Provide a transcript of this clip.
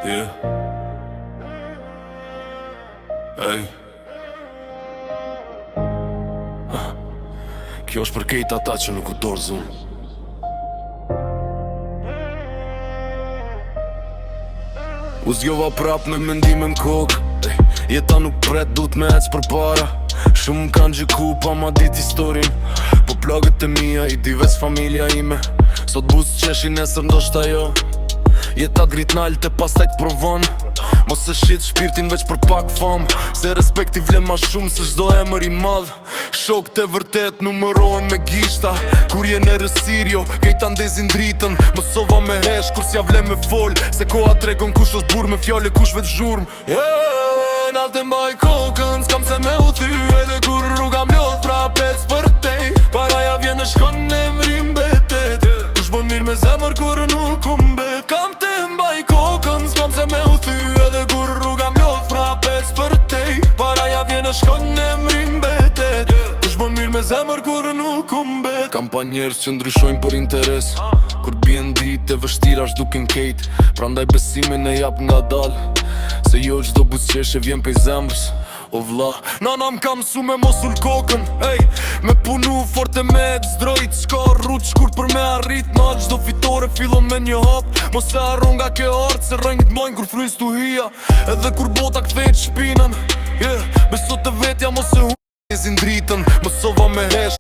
Yeah. Ej. Kjo është për kejt ata që nuk u dorëzun. U zgjova prap me mendime m'kok. Jeta nuk pret, du t'me ec për para. Shumë m'kan gjiku pa ma dit historin. Po plagët e mija i dives familja ime. Sot bus qeshi nesër ndoshta jo. Jeta grit nalt e pastaj t'provon. Mos e shit shpirtin veç për pak fam. Se respekti vle ma shumë se çdo emër i madh. Shok të vërtet numërohen me gishta. Kur je në rësirjo, kejta ndezin dritën. Mësova me hesh, kur s'ja vle me fol. Se koha tregon kush është burr me fjale, kush vet zhurm. Nalte mbaj kokën, s'kam se me u thy. Edhe kur rruga m'lodh pra pec për tej. Paraja vjen në shkon në emrin betet. Kush bon mirë me zemër kur nuk u mbet. Kam te mbaj kokën, s'kam se me u thy. Edhe kur rruga m'lodh pra pec për tej. Paraja vjen në shkon në emrin betet. Kush bon mirë me zemër kur nuk u mbet. Kam pa njerës që ndryshojnë për interes. Kur bjen dit e vështira shdukin kejt. Prandaj besimin e jap nga dal. Se jo gjdo busqeshe vjen pej zemrës. O vlla, nana m'ka mësu me mos ull kokën. Ej, me punu forte me zdrojt. S'ka rrut shkurt për me arrit. Na gjdo fitore fillon me një hap. Mos e arron nga ke art. Se rëngit mojnë kur fryn stuhia. Edhe kur bota kthejt shpinën. Beso të vetja mos e hu Ezin dritën, mësova me hesh.